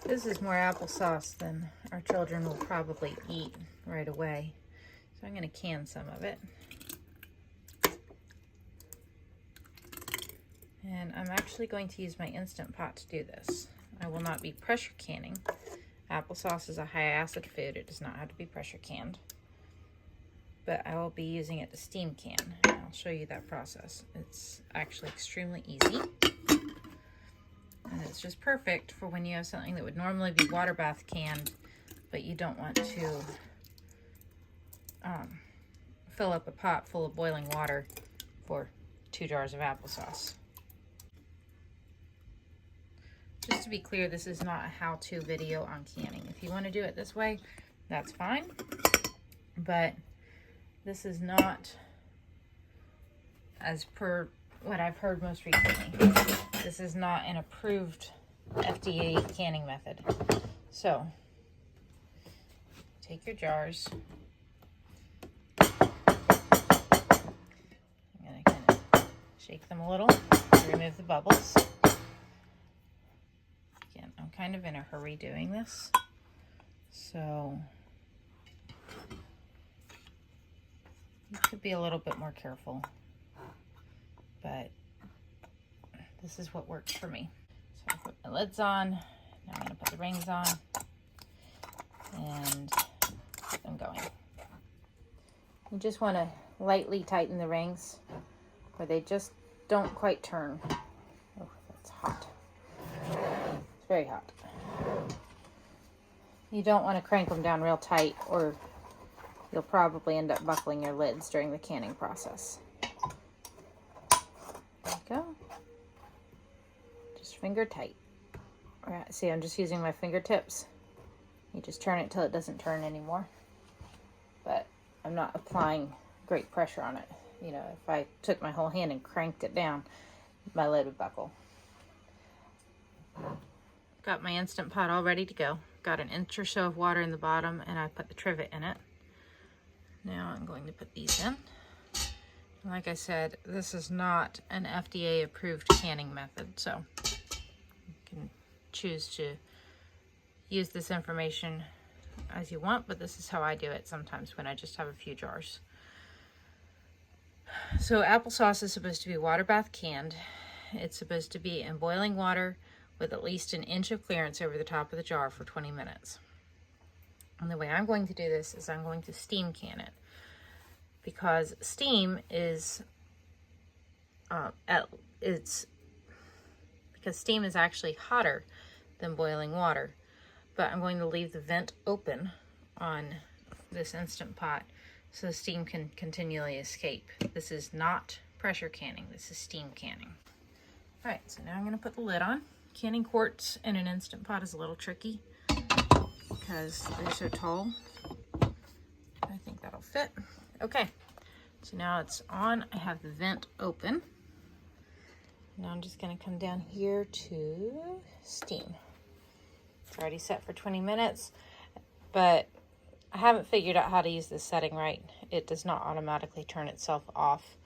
This is more applesauce than our children will probably eat right away. So I'm going to can some of it. And I'm actually going to use my Instant Pot to do this. I will not be pressure canning. Applesauce is a high acid food. It does not have to be pressure canned. But I will be using it to steam can. I'll show you that process. It's actually extremely easy. And it's just perfect for when you have something that would normally be water bath canned, but you don't want to fill up a pot full of boiling water for 2 jars of applesauce. Just to be clear, this is not a how-to video on canning. If you want to do it this way, that's fine. But this is not, as per what I've heard most recently, this is not an approved FDA canning method. So, take your jars. I'm going to kind of shake them a little to remove the bubbles. Again, I'm kind of in a hurry doing this, so you could be a little bit more careful, but this is what works for me. So I put my lids on. Now I'm going to put the rings on and get them going. You just want to lightly tighten the rings where they just don't quite turn. Oh, that's hot. It's very hot. You don't want to crank them down real tight, or you'll probably end up buckling your lids during the canning process. There you go. Just finger tight. All right, see, I'm just using my fingertips. You just turn it till it doesn't turn anymore. But I'm not applying great pressure on it. You know, if I took my whole hand and cranked it down, my lid would buckle. Got my Instant Pot all ready to go. Got an inch or so of water in the bottom, and I put the trivet in it. Now I'm going to put these in. Like I said, this is not an FDA approved canning method, so you can choose to use this information as you want, but this is how I do it sometimes when I just have a few jars. So applesauce is supposed to be water bath canned. It's supposed to be in boiling water with at least an inch of clearance over the top of the jar for 20 minutes. And the way I'm going to do this is I'm going to steam can it, because steam is steam is actually hotter than boiling water. But I'm going to leave the vent open on this Instant Pot so the steam can continually escape. This is not pressure canning, this is steam canning. All right, so now I'm going to put the lid on. Canning quarts in an Instant Pot is a little tricky because they're so tall. I think that'll fit. Okay, so now it's on. I have the vent open. Now I'm just going to come down here to steam. It's already set for 20 minutes, but I haven't figured out how to use this setting right. It does not automatically turn itself off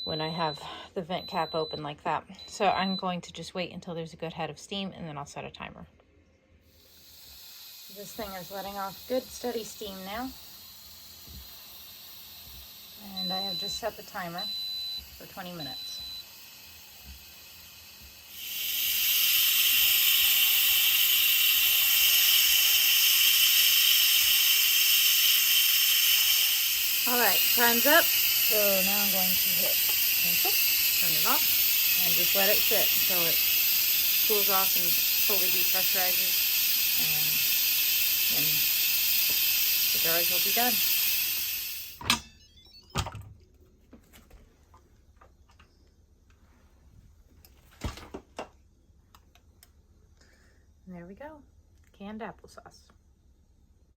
when I have the vent cap open like that. So I'm going to just wait until there's a good head of steam, and then I'll set a timer. This thing is letting off good steady steam now. And I have just set the timer for 20 minutes. All right, time's up. So now I'm going to hit cancel, turn it off, and just let it sit until it cools off and fully depressurizes, and then the jars will be done. And there we go, canned applesauce.